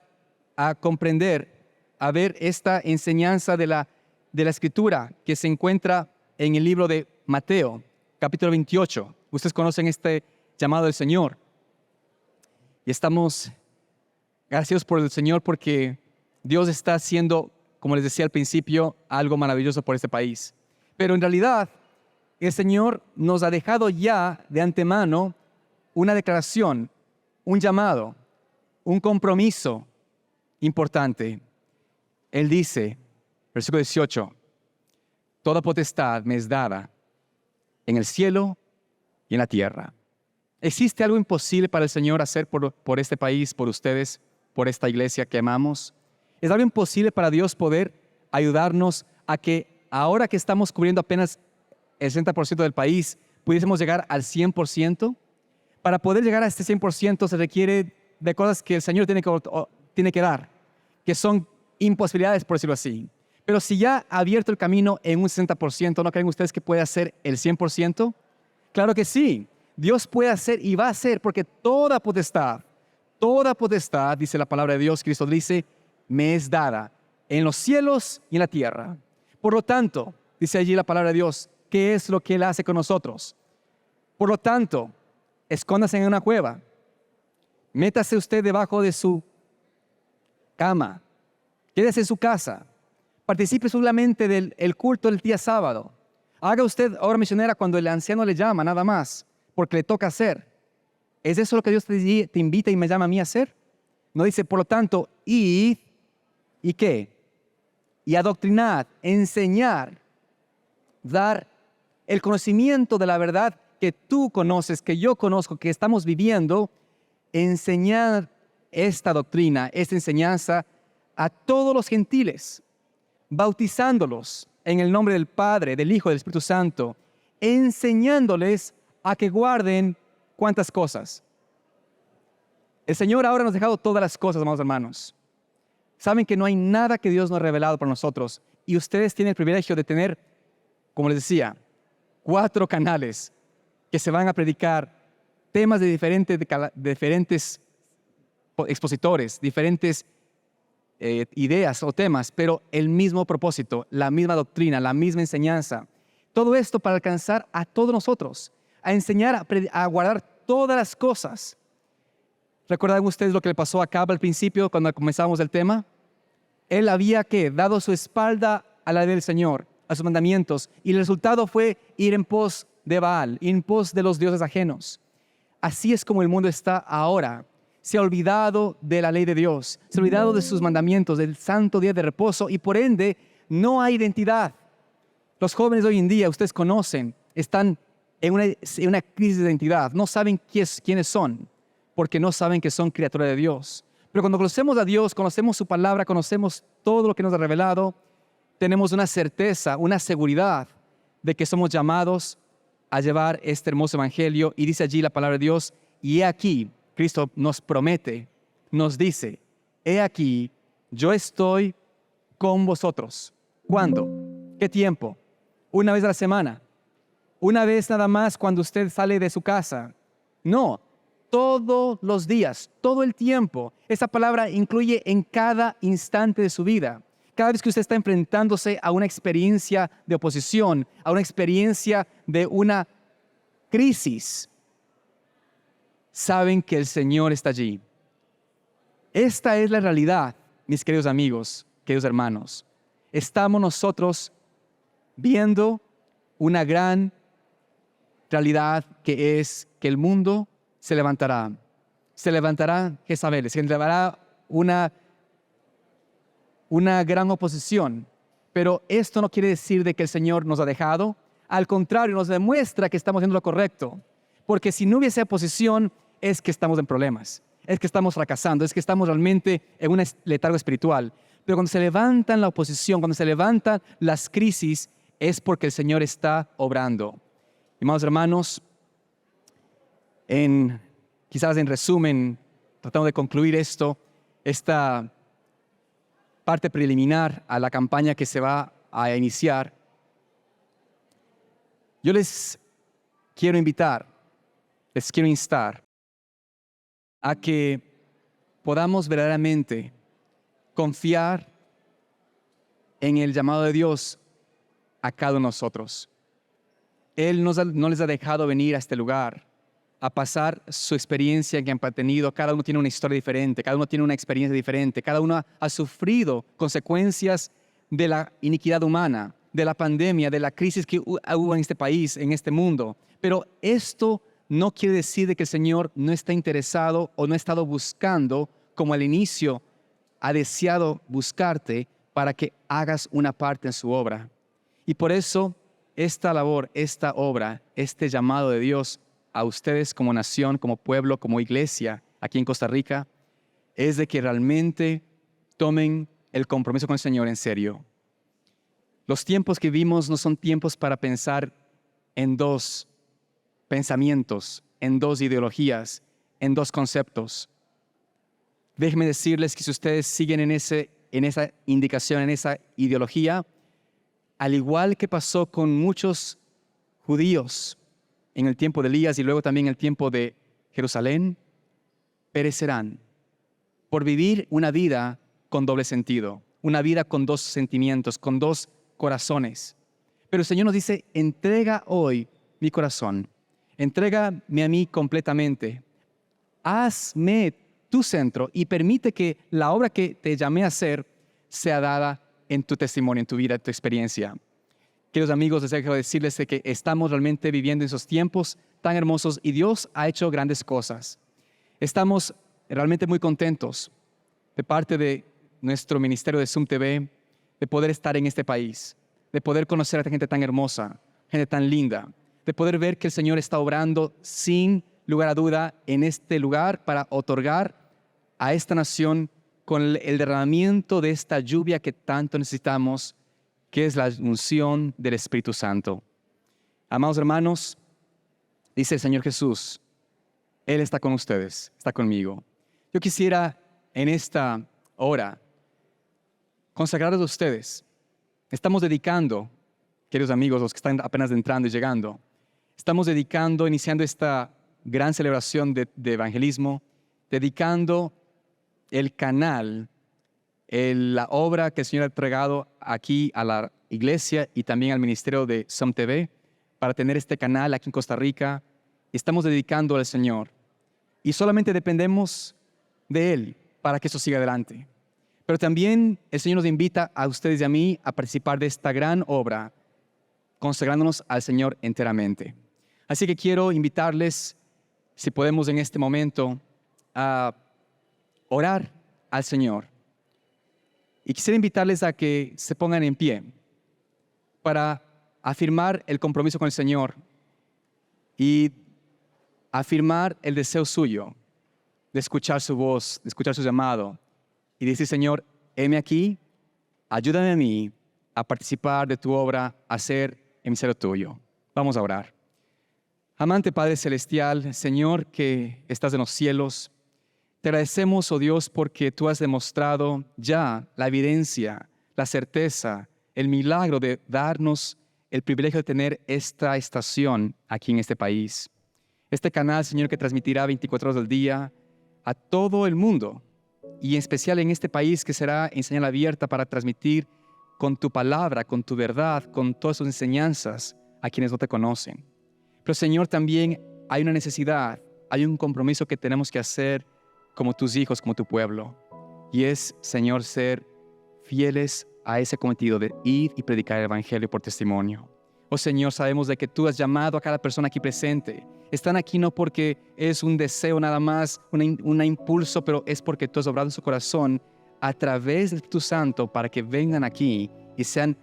a comprender, a ver esta enseñanza de la Escritura que se encuentra en el libro de Mateo, capítulo 28. Ustedes conocen este llamado del Señor. Y estamos agradecidos por el Señor porque Dios está haciendo, como les decía al principio, algo maravilloso por este país. Pero en realidad, el Señor nos ha dejado ya de antemano una declaración, un llamado, un compromiso importante. Él dice, versículo 18, toda potestad me es dada en el cielo y en la tierra. ¿Existe algo imposible para el Señor hacer por este país, por ustedes, por esta iglesia que amamos? ¿Es algo imposible para Dios poder ayudarnos a que ahora que estamos cubriendo apenas el 60% del país, pudiésemos llegar al 100%? Para poder llegar a este 100% se requiere de cosas que el Señor tiene que dar, que son imposibilidades, por decirlo así. Pero si ya ha abierto el camino en un 60%, ¿no creen ustedes que puede hacer el 100%? Claro que sí. Dios puede hacer y va a hacer, porque toda potestad, dice la palabra de Dios, Cristo dice, me es dada en los cielos y en la tierra. Por lo tanto, dice allí la palabra de Dios, ¿qué es lo que Él hace con nosotros? Por lo tanto, escóndase en una cueva, métase usted debajo de su cama, quédese en su casa, participe solamente del culto del día sábado, haga usted obra misionera cuando el anciano le llama, nada más, porque le toca hacer. ¿Es eso lo que Dios te invita y me llama a mí a hacer? No dice, por lo tanto, id, ¿y qué? Y adoctrinad, enseñar, dar el conocimiento de la verdad que tú conoces, que yo conozco, que estamos viviendo, enseñar esta doctrina, esta enseñanza a todos los gentiles, bautizándolos en el nombre del Padre, del Hijo y del Espíritu Santo, enseñándoles a que guarden ¿cuántas cosas? El Señor ahora nos ha dejado todas las cosas, amados hermanos. Saben que no hay nada que Dios no ha revelado para nosotros. Y ustedes tienen el privilegio de tener, como les decía, 4 canales que se van a predicar temas de diferentes expositores, diferentes ideas o temas, pero el mismo propósito, la misma doctrina, la misma enseñanza. Todo esto para alcanzar a todos nosotros, a enseñar a guardar todas las cosas. ¿Recuerdan ustedes lo que le pasó a Acab al principio cuando comenzamos el tema? Él había dado su espalda a la del Señor, a sus mandamientos, y el resultado fue ir en pos de Baal, en pos de los dioses ajenos. Así es como el mundo está ahora. Se ha olvidado de la ley de Dios, se ha olvidado de sus mandamientos, del santo día de reposo, y por ende no hay identidad. Los jóvenes hoy en día, ustedes conocen, están en una crisis de identidad. No saben quiénes son, porque no saben que son criaturas de Dios. Pero cuando conocemos a Dios, conocemos su palabra, conocemos todo lo que nos ha revelado, tenemos una certeza, una seguridad de que somos llamados a llevar este hermoso evangelio. Y dice allí la palabra de Dios, y he aquí, Cristo nos promete, nos dice, he aquí, yo estoy con vosotros. ¿Cuándo? ¿Qué tiempo? ¿Una vez a la semana? ¿Una vez nada más cuando usted sale de su casa? No, todos los días, todo el tiempo. Esa palabra incluye en cada instante de su vida. Cada vez que usted está enfrentándose a una experiencia de oposición, a una experiencia de una crisis, saben que el Señor está allí. Esta es la realidad, mis queridos amigos, queridos hermanos. Estamos nosotros viendo una gran realidad, que es que el mundo se levantará. Se levantará Jezabel, se levantará una gran oposición. Pero esto no quiere decir de que el Señor nos ha dejado. Al contrario, nos demuestra que estamos haciendo lo correcto. Porque si no hubiese oposición, es que estamos en problemas, es que estamos fracasando, es que estamos realmente en un letargo espiritual. Pero cuando se levantan la oposición, cuando se levantan las crisis, es porque el Señor está obrando. Amados hermanos, quizás en resumen, tratando de concluir esta parte preliminar a la campaña que se va a iniciar, yo les quiero invitar, les quiero instar a que podamos verdaderamente confiar en el llamado de Dios a cada uno de nosotros. Él no les ha dejado venir a este lugar a pasar su experiencia que han tenido. Cada uno tiene una historia diferente, cada uno tiene una experiencia diferente, cada uno ha sufrido consecuencias de la iniquidad humana, de la pandemia, de la crisis que hubo en este país, en este mundo. Pero esto no quiere decir de que el Señor no está interesado o no ha estado buscando, como al inicio ha deseado buscarte para que hagas una parte en su obra. Y por eso esta labor, esta obra, este llamado de Dios a ustedes como nación, como pueblo, como iglesia aquí en Costa Rica, es de que realmente tomen el compromiso con el Señor en serio. Los tiempos que vivimos no son tiempos para pensar en dos pensamientos, en dos ideologías, en dos conceptos. Déjenme decirles que si ustedes siguen en esa indicación, en esa ideología, al igual que pasó con muchos judíos en el tiempo de Elías y luego también en el tiempo de Jerusalén, perecerán por vivir una vida con doble sentido, una vida con dos sentimientos, con dos corazones. Pero el Señor nos dice, entrega hoy mi corazón, entrégame a mí completamente, hazme tu centro y permite que la obra que te llamé a hacer sea dada en tu testimonio, en tu vida, en tu experiencia. Queridos amigos, deseo decirles que estamos realmente viviendo en esos tiempos tan hermosos y Dios ha hecho grandes cosas. Estamos realmente muy contentos de parte de nuestro ministerio de Zoom TV, de poder estar en este país, de poder conocer a esta gente tan hermosa, gente tan linda, de poder ver que el Señor está obrando sin lugar a duda en este lugar para otorgar a esta nación con el derramamiento de esta lluvia que tanto necesitamos, que es la unción del Espíritu Santo. Amados hermanos, dice el Señor Jesús, Él está con ustedes, está conmigo. Yo quisiera en esta hora consagrarles a ustedes. Estamos dedicando, queridos amigos, los que están apenas entrando y llegando, estamos dedicando, iniciando esta gran celebración de evangelismo, dedicando el canal, la obra que el Señor ha entregado aquí a la iglesia y también al ministerio de Zoom TV para tener este canal aquí en Costa Rica. Estamos dedicando al Señor y solamente dependemos de Él para que eso siga adelante. Pero también el Señor nos invita a ustedes y a mí a participar de esta gran obra, consagrándonos al Señor enteramente. Así que quiero invitarles, si podemos en este momento, a orar al Señor. Y quisiera invitarles a que se pongan en pie para afirmar el compromiso con el Señor y afirmar el deseo suyo de escuchar su voz, de escuchar su llamado y decir, Señor, heme aquí, ayúdame a mí a participar de tu obra, a ser emisario tuyo. Vamos a orar. Amante Padre Celestial, Señor que estás en los cielos, te agradecemos, oh Dios, porque tú has demostrado ya la evidencia, la certeza, el milagro de darnos el privilegio de tener esta estación aquí en este país. Este canal, Señor, que transmitirá 24 horas al día a todo el mundo y en especial en este país que será en señal abierta para transmitir con tu palabra, con tu verdad, con todas sus enseñanzas a quienes no te conocen. Pero, Señor, también hay una necesidad, hay un compromiso que tenemos que hacer como tus hijos, como tu pueblo. Y es, Señor, ser fieles a ese cometido de ir y predicar el Evangelio por testimonio. Oh Señor, sabemos de que tú has llamado a cada persona aquí presente. Están aquí no porque es un deseo nada más, un impulso, pero es porque tú has obrado en su corazón a través del Espíritu Santo para que vengan aquí y sean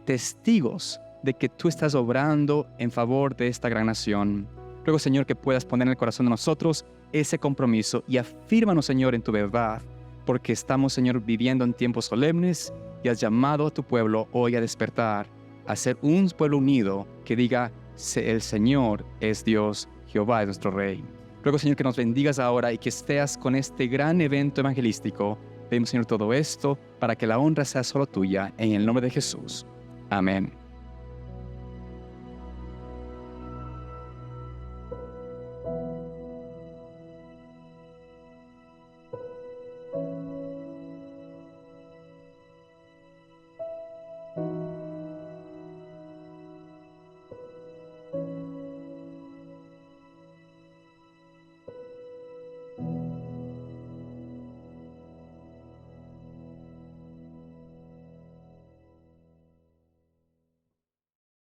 testigos de que tú estás obrando en favor de esta gran nación. Ruego, Señor, que puedas poner en el corazón de nosotros ese compromiso y afírmanos, Señor, en tu verdad, porque estamos, Señor, viviendo en tiempos solemnes y has llamado a tu pueblo hoy a despertar, a ser un pueblo unido que diga: el Señor es Dios, Jehová es nuestro Rey. Ruego, Señor, que nos bendigas ahora y que estés con este gran evento evangelístico. Pedimos, Señor, todo esto para que la honra sea solo tuya, en el nombre de Jesús. Amén.